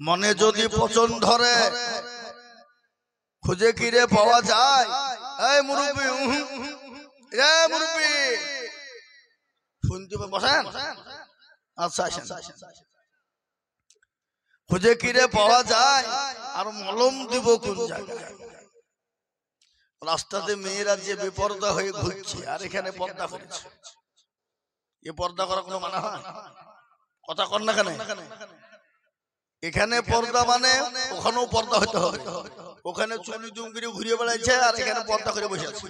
মনে যদি পচন ধরে খুঁজে কিরে পাওয়া যায়। এই মুরব্বি, মুরব্বি শুনতে বসেন। আচ্ছা, খুঁজে কিরে পাওয়া যায় আর মলম দিব কোন জায়গায়? রাস্তাতে মেয়েরা যে বেপর্দা হয়ে ঘুরছে আর এখানে পর্দা করেছে, এ পর্দা করা কোনো মানে হয়? কথা কর না কেন? এখানে পর্দা মানে ওখানেও পর্দা হতে হবে। ওখানে চুলি দুমগিরি ঘুরিয়ে বেড়াইছে আর এখানে পর্দা করে বসে আছে।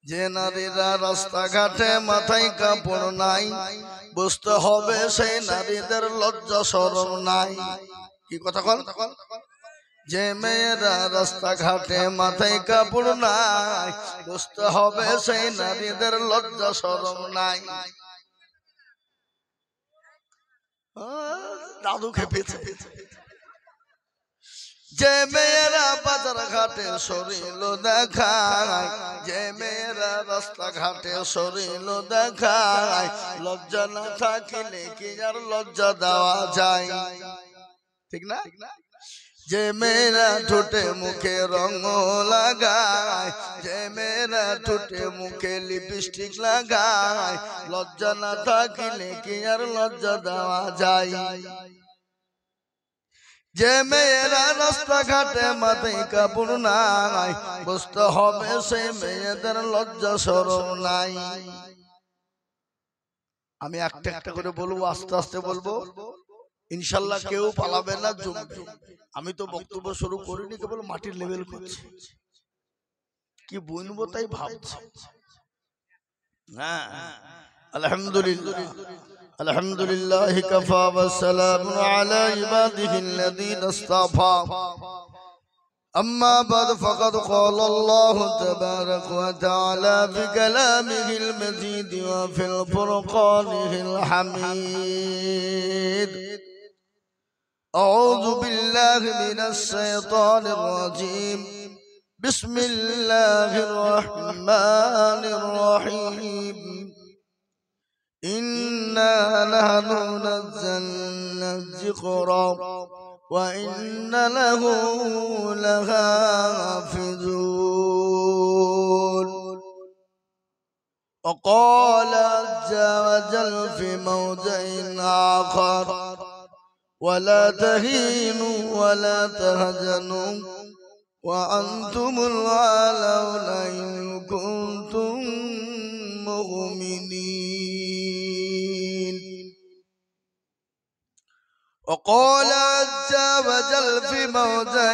যে নারীরা রাস্তাঘাটে মাথায় কাপড় নাই, বুঝতে হবে সেই নারীদের লজ্জা শরম নাই। কি কথা কল? যে মেয়েরা রাস্তাঘাটে মাথায় কাপড় নাই, বুঝতে হবে সেই নারীদের লজ্জা শরম নাই। দাদু খেপেছে। যে মেয়েরা বাজার ঘাটে শরীর দেখায়, যে মেয়েরা রাস্তাঘাটে শরীর দেখায়, লজ্জা না থাকিলে কি আর লজ্জা দেওয়া যায়? ঠিক না? যে মেয়েরা ঠোঁটে মুখে রং লাগায়, যে মেয়েরা ঠোঁটে মুখে লিপস্টিক লাগায়, লজ্জা না থাকিলে কি আর লজ্জা দেওয়া যায়? যে মেয়েরা রাস্তাঘাটে মাথায় কাপড় নাই, বুঝতে হবে সেই মেয়েদের লজ্জা শরম নাই। আমি একটা একটা করে বলবো, আস্তে আস্তে বলবো, ইনশাল্লাহ কেউ পালাবে না, জমবে। আমি তো বক্তব্য শুরু করিনি, কেবল মাটির লেভেল করছি। কি বলবো তাই ভাবছি। হ্যাঁ, আলহামদুলিল্লাহ, আলহামদুলিল্লাহ কাফা ওয়া সালামুন আলা ইবাদিহিল্লাযীনা ইসতাফা। أما بعد فقد قال الله تبارك وتعالى في كلامه المجيد وفي الفرقانه الحميد. أعوذ بالله من الشيطان الرجيم. بسم الله الرحمن الرحيم. إنا نحن نزلنا الذكر وإن له لحافظون. وقال عز وجل في موضع آخر: ولا تهينوا ولا تهزنوا وأنتم الأعلون إن كنتم مؤمنين. وقال عز وجل في موضع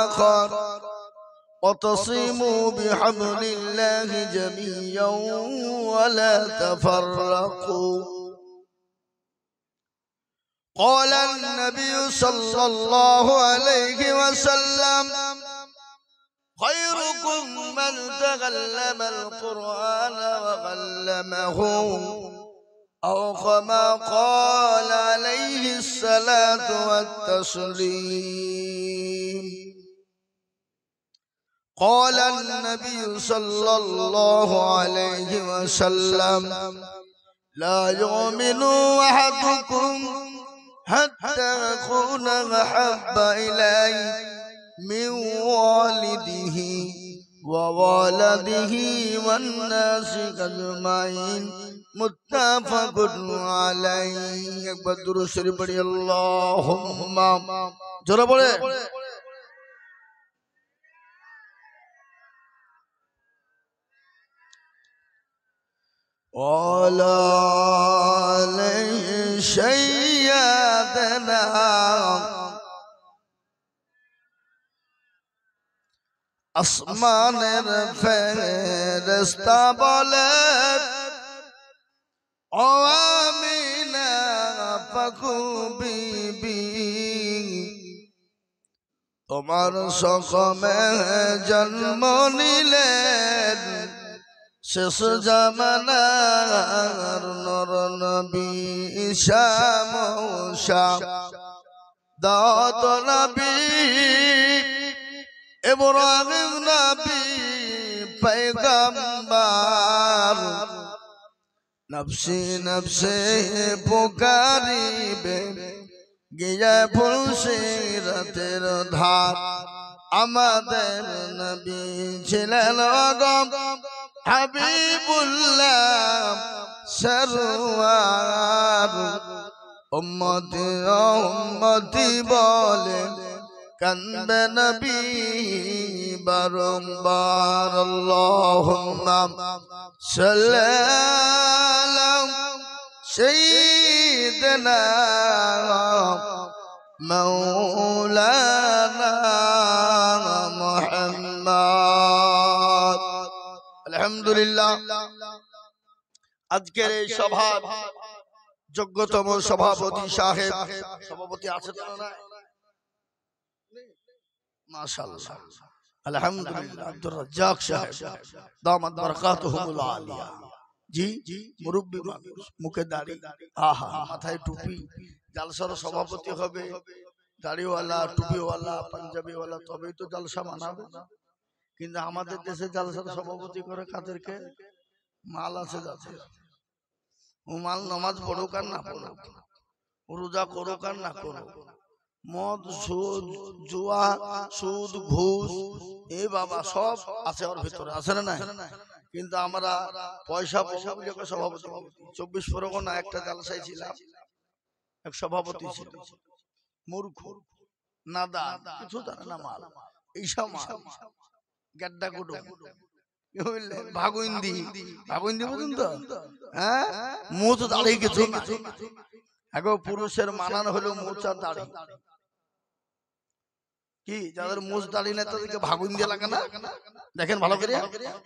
آخر: واعتصموا بحبل الله جميعا ولا تفرقوا. قال النبي صلى الله عليه وسلم: خيركم من تعلم القرآن وعلمه، أو كما قال عليه الصلاة والتسليم. قال النبي صلى الله عليه وسلم: لا يؤمن أحدكم حتى أكون أحب إليه من والده ووالده والناس أجمعين. متفق عليه. একবার দুরূদ শরীফ পড়ি, আল্লাহুম্মা, জোরে বলে। وعلى آله سيدنا আসমানের ফেরেশতা বলে: ও আমিনা পাখু বিবি, তোমার সকমে জন্ম নিলেন শেষ জামানার নর নবী ঈসা মূসা। দাউদ নবী, ইব্রাহিম নবী পয়গম্বর, নফসি নফসি পুকারিবে গিয়ে ফুলসিরাতের ধার আমাদের নবী ছিলেন গম হাবিবুল্লাহ সরওয়ার উম্মতি উম্মতি বলে কানবে নবী বারংবার আল্লাহুম্মা সাল্লাল্লাহু সাইয়্যিদিনা মাওলানা মুহাম্মদ। আলহামদুলিল্লাহ, আজকের এই সভার যোগ্যতম সভাপতি সাহেব, সভাপতি আছে তো না? মাশাআল্লাহ, আলহামদুলিল্লাহ, আব্দুর রাজ্জাক সাহেব দামাত বারাকাতুহুল আলিয়া। জি, মুরব্বি মানুষ, মুখে দাড়ি, আহা, মাথায় টুপি, জালসার সভাপতি হবে, দাড়িওয়ালা, টুপিওয়ালা, পাঞ্জাবিওয়ালা, তবেই তো জালসা মানাবে। কিন্তু আমাদের দেশে জালসার সভাপতি করে কাদেরকে? মাল আছে যাচ্ছে, ও মাল নামাজ পড়ুক আর না পড়ুক, রোজা করুক আর না করুক, মদ, সুদ, জুয়া, সুদ, ঘুষ, এ বাবা সব আছে ওর ভিতরে, আছে না? কিন্তু আমরা পয়সা পাবো সভাপতি। 24 পরগনা একটা জালসায় ছিলাম, এক সভাপতি ছিল মূর্খ, নাদা, কিছু জানে না, মাল এইসব মাল, গাড্ডা কুটু, ভাগুইন্দি, ভাগুইন্দি বুঝুন তো? হ্যাঁ, মুখ দাঁড়িয়ে কিছু না। এখন পুরুষের মানান হলো মোচা দাড়ি। কি যাদের মুছ দাড়ি নেই তাদেরকে ভাগুইন্দি লাগে না? দেখেন ভালো করে,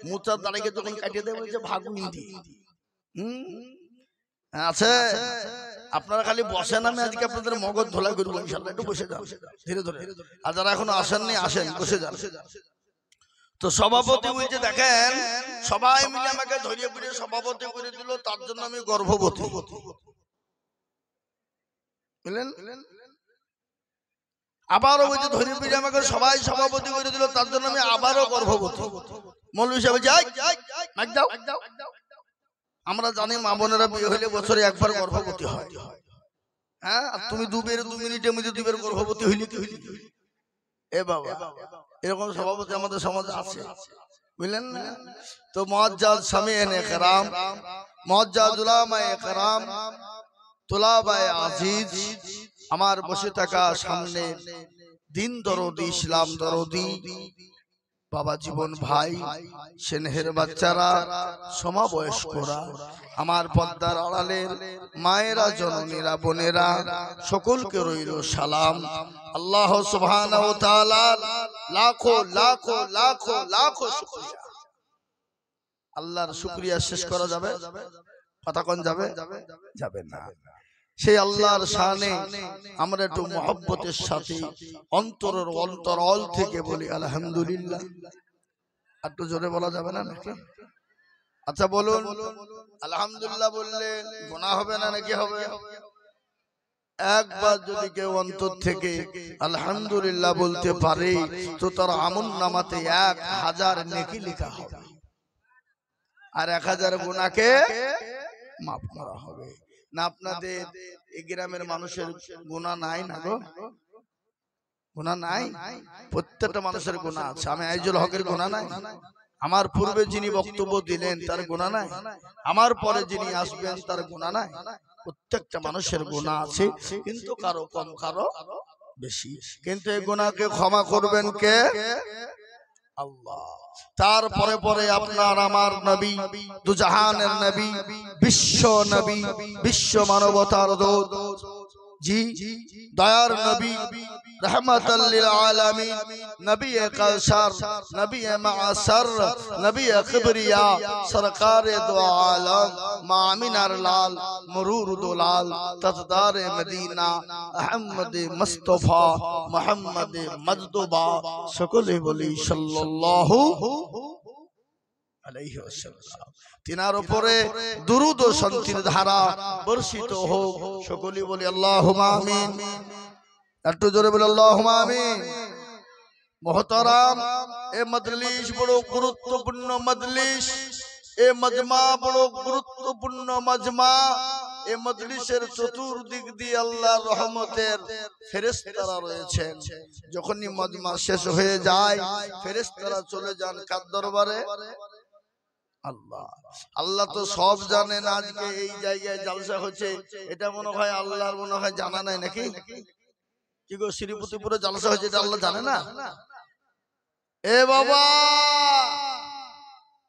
মোচার দাড়িকে যখন কাটিয়ে দেয় বলছে ভাগুইন্দি। আছে, আপনারা খালি বসেন, আমি আজকে আপনাদের মগজ ধোলা করবো ইনশাআল্লাহ। একটু বসে যান ধীরে ধীরে, আর যারা এখনো আসেননি আসেন, বসে যান। তো সভাপতি বলছে, দেখেন সবাই মিলে আমাকে ধরিয়ে ফিরে সভাপতি করে দিল, তার জন্য আমি গর্ভবতী। বুঝলেন? আবারও বলছে ধরিয়ে ফিরে আমাকে সবাই সভাপতি করে দিল, তার জন্য আমি আবারও গর্ভবতী। মৌলভী সাহেব যাই যাও, আমরা জানি মা বোনেরা বিয়ে হলে বছরে একবার গর্ভবতী হয়। হ্যাঁ, আর তুমি 2 মিনিটের মধ্যে 2 বার গর্ভবতী হইলি কি হইলি? এ বাবা, এরকম সভাপতি আমাদের সমাজে আছে, বুঝলেন না? তো মুআজ্জাজ সামিঈনে কেরাম, মুআজ্জাজ উলামায়ে কেরাম, তুলাবায়ে আজিজ, আমার বসে থাকা সামনে দিন দরদি, ইসলাম দরদি বাবা জীবন ভাই, স্নেহের বাচ্চারা, সমবয়স্করা, আমার পর্দার আড়ালের মায়েরা, জননীরা, বোনেরা, সকলকে রইল সালাম। আল্লাহ সুবহানাহু ওয়া তাআলা লাখো লাখো লাখো লাখো শুকরিয়া। আল্লাহর শুকরিয়া শেষ করা যাবে? কথা কোন যাবে? যাবে না। সেই আল্লাহর শানে আমরা একটু মহব্বতের সাথে অন্তরের অন্তরাল থেকে বলি আলহামদুলিল্লাহ। একটু জোরে বলা যাবে না নাকি? আচ্ছা বলুন, আলহামদুলিল্লাহ বললে গুনাহ হবে না নাকি হবে? একবার যদি কেউ অন্তর থেকে আলহামদুলিল্লাহ বলতে পারে তো তার আমলনামাতে 1000 নেকি লেখা হবে, আর 1000 গুনাহকে মাফ করা হবে। না আপনাদের এই গ্রামের মানুষের গুনাহ নাই না গো? গুনাহ নাই? প্রত্যেকটা মানুষের গুনাহ আছে। আমি আইজুল হকের গুনাহ নাই? আমার পূর্বে যিনি বক্তব্য দিলেন তার গুনাহ নাই? আমার পরে যিনি আসবেন তার গুনাহ নাই? প্রত্যেকটা মানুষের গুনাহ আছে, কিন্তু কারো কম কারো বেশি। কিন্তু এই গুনাহকে ক্ষমা করবেন কে? আল্লাহ। তারপরে পরে আপনার আমার নবী, দুজাহানের নবী, বিশ্ব নবী, বিশ্ব মানবতার দূত, জি দয়ার নবী, रहमतल लिल आलमीन, नबी कौसर, नबी मासर, नबी किबरिया, सरकार दो आलम, मामिनार लाल, मरूर दुलाल, तजदार मदीना, अहमद मुस्तफा, मोहम्मद मजदूबा, सकले बोली सल्लल्लाहु अलैहि वसल्लम। तिनार उपरे दुरूद ও শান্তির ধারা বর্ষিত হোক, সকলে বলি আল্লাহুম্মা আমিন। একটু জোরে বলে আল্লাহুম্মা আমিন। মুহতারাম, এ মজলিস বড় গুরুত্বপূর্ণ মজলিস, এ মজমা বড় গুরুত্বপূর্ণ মজমা। এই মজলিসের চতুর্দিক দিয়ে আল্লাহর রহমতের ফেরেশতারা রয়েছেন। যখনই মজমা শেষ হয়ে যায় ফেরেশতারা চলে যান কার দরবারে? আল্লাহ। আল্লাহ তো সব জানেন। আজকে এই জায়গায় জালসা হচ্ছে, এটা মনে হয় আল্লাহর মনে হয় জানা নাই নাকি? কি গো, শ্রীপতিপুরে জালসা হচ্ছে, এটা আল্লাহ জানে না? এ বাবা,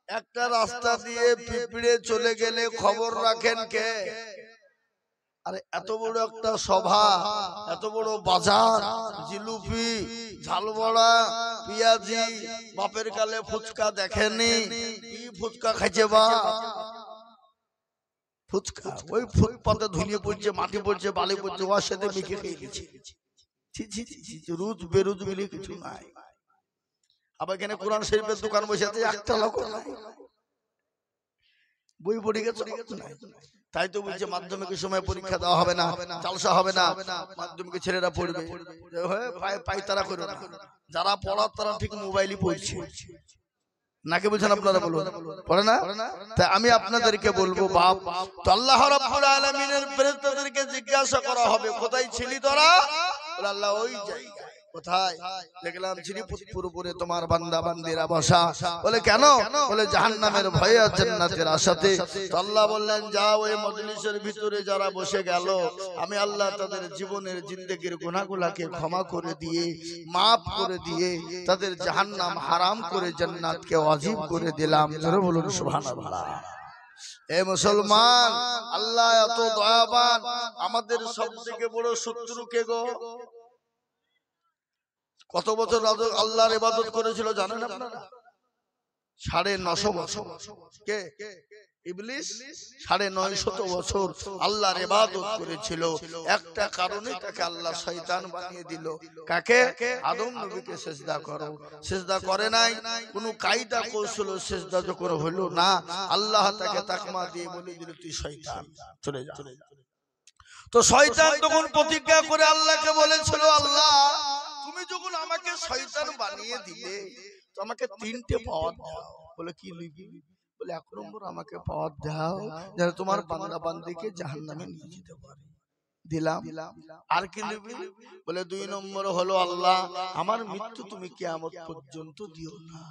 একটা রাস্তা দিয়ে পিঁপড়ে চলে গেলে খবর রাখেন কে? আরে এত বড় একটা সভা, এত বড় বাজার, জিলুপি, ঝালবড়া, পিয়াজি, বাপের কালে ফুচকা দেখেনি? কি ফুচকা খাইছে বা? ফুচকা ওই ফুটপাতে ধুলিয়ে পড়ছে, মাটি পড়ছে, বালি পড়ছে, ওর সাথে মেখে খেয়ে গেছে। রুজ বেরুজ মিলে কিছু নাই। আবার এখানে কোরআন শরীফের দোকান বসে আছে, একটা লোক নাই। বই পড়ে গেছে, তাই তো বলছে মাধ্যমিকের সময় পরীক্ষা দেওয়া হবে না, জালসা হবে না, মাধ্যমিকের ছেলেরা পড়বে। পায়তারা করে না, যারা পড়ার তারা ঠিক মোবাইলই পড়ছে নাকি বলছেন আপনারা? বলুন, পড়ে না? তাই আমি আপনাদেরকে বলবো, বাপ তো আল্লাহ রাব্বুল আলামিনের ফেরেশতাদেরকে জিজ্ঞাসা করা হবে, কোথায় ছিলি তোরা? বলে আল্লাহ ওই জায়গায়। কোথায়? দেখলাম শ্রীপুরপুরে তোমার বান্দা বান্দিরা বসা। বলে কেন? বলে জাহান্নামের ভয়ে আর জান্নাতের আশাতে। তো আল্লাহ বললেন, যাও ওই মজলিসের ভিতরে যারা বসে গেল, আমি আল্লাহ তাদের জীবনের জিন্দেগির গুনাহগুলোকে ক্ষমা করে দিয়ে, মাফ করে দিয়ে, তাদের জাহান্নাম হারাম করে জান্নাতকে ওয়াজিব করে দিলাম। জোরে বলুন সুবহানাল্লাহ। এ মুসলমান, আল্লাহ এত দয়াবান। আমাদের সবথেকে বড় শত্রু কে গো? কত বছর আল্লাহর ইবাদত করেছিল জানেন আপনারা? 950 বছর। কে? ইবলিস 950 বছর আল্লাহর ইবাদত করেছিল। একটা কারণে তাকে আল্লাহ শয়তান বানিয়ে দিল। কাকে? আদম নবীকে সিজদা করো। সিজদা করে নাই, কোনো কায়দা কৌশল সিজদা যখন হলো না, আল্লাহ তাকে তাকমা দিয়ে বলে দিল, তুই শয়তান, চলে যা। তো শয়তান তখন প্রতিজ্ঞা করে আল্লাহকে বলেছিল, আল্লাহ তুমি যখন আমাকে শয়তান বানিয়ে দিলে, তো আমাকে 3টে পাওয়ার দাও। বলে কি লিখবি? বলে 1 নম্বর আমাকে পাওয়ার দাও যেন তোমার বান্দা বান্দিকে জাহান্নামে নিয়ে যেতে পারে। দিলাম। আর কি লিখবি? বলে 2 নম্বর হলো, আল্লাহ আমার মৃত্যু তুমি কিয়ামত পর্যন্ত দিও না।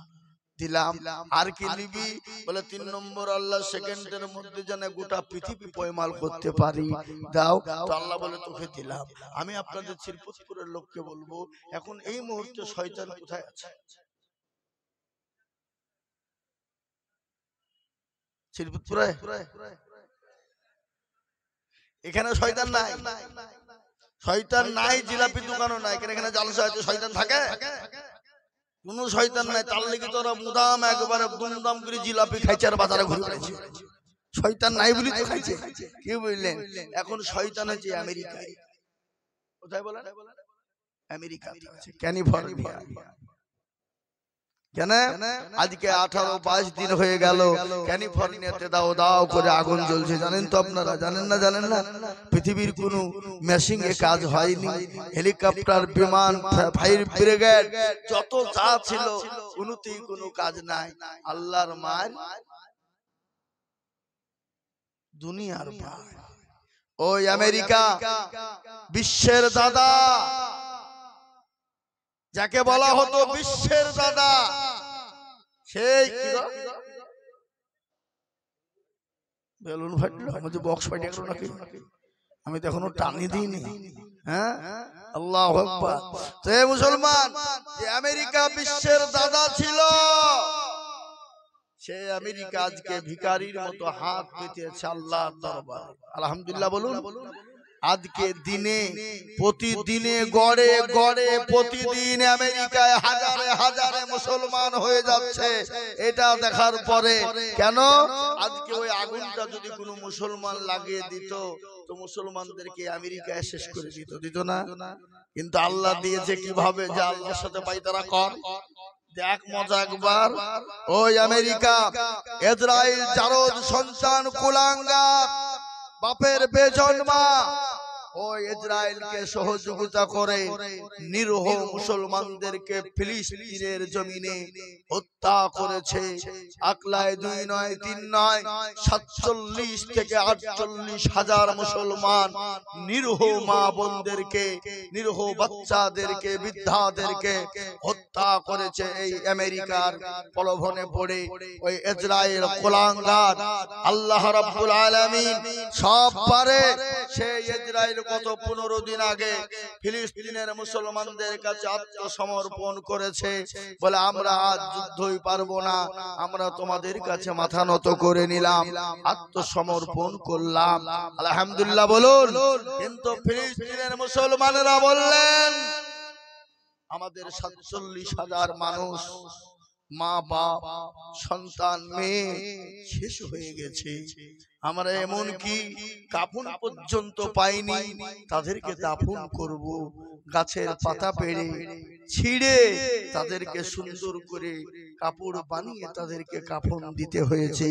দিলাম। আর কি লিখবি? বলে 3 নম্বর, আল্লাহ সেকেন্ডের মধ্যে যেন গোটা পৃথিবী পয়মাল করতে পারি, দাও। তো আল্লাহ বলে তোকে দিলাম। আমি আপনাদের শ্রীপুরপুরের লোককে বলবো, এখন এই মুহূর্তে শয়তান কোথায় আছে? শ্রীপুরপুরে এখানে শয়তান নাই। শয়তান নাই, জিলাপি দোকানও নাই। এখানে জালসা আছে, শয়তান থাকে? কোন শয়তান নাই। তার লেগে তোরা মুদাম একবারে দুমদাম করে জিলাপি খাইছে আর বাজারে ঘুরে বেড়াচ্ছে। শয়তান নাই বলি তো খাইছে। কি বুঝলেন? এখন শয়তান হচ্ছে আমেরিকায়। কোথায় বলেন? America, California. কেন? আজকে 18-22 দিন হয়ে গেল ক্যালিফোর্নিয়াতে দাও দাও করে আগুন জ্বলছে। জানেন তো আপনারা? জানেন না? জানেন না? পৃথিবীর কোনো মেশিন এ কাজ হয়নি। হেলিকপ্টার, বিমান, ফায়ার ব্রিগেড যত যা ছিল কোনোতেই কোনো কাজ নাই। আল্লাহর মার দুনিয়ার পার। ওই আমেরিকা বিশ্বের দাদা, যাকে বলা হতো বিশ্বের দাদা, সেই বেলুন ফাটলো, আমাদের বক্স ফাটে গেল নাকি? আমি তো এখনো টানি দিইনি। হ্যাঁ, আল্লাহু আকবার। তো মুসলমান, যে আমেরিকা বিশ্বের দাদা ছিল, সে আমেরিকা আজকে ভিখারির মতো হাত পেতেছে আল্লাহর দরবারে। আলহামদুলিল্লাহ বলুন। আজকে দিনে প্রতিদিনে গড়ে গড়ে প্রতিদিন আমেরিকায় হাজারে হাজারে মুসলমান হয়ে যাচ্ছে। এটা দেখার পরে কেন? আজকে ওই আগুনটা যদি কোনো মুসলমান লাগিয়ে দিত, তো মুসলমানদেরকে আমেরিকায় শেষ করে দিত, দিত না? কিন্তু আল্লাহ দিয়েছে কিভাবে? যে আল্লাহর সাথে পাইতারা কর। দেখ মজা একবার। ওই আমেরিকা ইসরাইল জারদ সন্তান কুলাঙ্গার, বাপের বেজন্মা, ওই ইসরায়েলকে সহযোগিতা করে নিরীহ মুসলমানদেরকে ফিলিস্তিনের জমিনে হত্যা করেছে। আকলায় 2 নয় 3 নয় 47 থেকে 48 হাজার মুসলমান নিরীহ মা বোনদেরকে, নিরীহ বাচ্চাদেরকে, বৃদ্ধাদেরকে হত্যা করেছে এই আমেরিকার প্রলোভনে পড়ে। ওই ইসরায়েল কুলাঙ্গার, আল্লাহ রাব্বুল আলামিন সব পারে। সেই ইসরায়েল গত 15 দিন আগে ফিলিস্তিনের মুসলমানদের কাছে আত্মসমর্পণ করেছে, বলে আমরা আজ যুদ্ধই পারবো না, আমরা তোমাদের কাছে মাথা নত করে নিলাম, আত্মসমর্পণ করলাম। আলহামদুলিল্লাহ বলুন। কিন্তু ফিলিস্তিনের মুসলমানেরা বললেন আমাদের 47 হাজার মানুষ, মা বাপ সন্তান মেয়ে শেষ হয়ে গেছে, আমরা এমন কি কাফন পর্যন্ত পাইনি, তাদেরকে দাফন করব। গাছের পাতা পেড়ে ছিঁড়ে তাদেরকে সুন্দর করে কাপড় বানিয়ে তাদেরকে কাফন দিতে হয়েছে।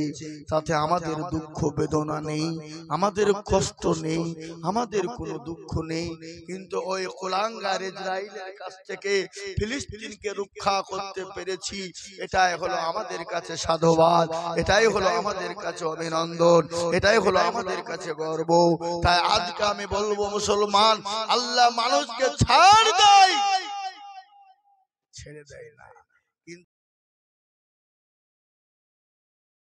তাতে আমাদের দুঃখ বেদনা নেই, আমাদের কষ্ট নেই, আমাদের কোনো দুঃখ নেই। কিন্তু ওই কুলাঙ্গার ইসরায়েলের কাছ থেকে ফিলিস্তিনকে রক্ষা করতে পেরেছি, এটাই হলো আমাদের কাছে সাধুবাদ, এটাই হলো আমাদের কাছে অভিনন্দন, এটাই হলো আমাদের কাছে গর্ব। তাই আজকে আমি বলবো মুসলমান, আল্লাহ মানুষকে ছাড় দেয়, ছেড়ে দেয় না।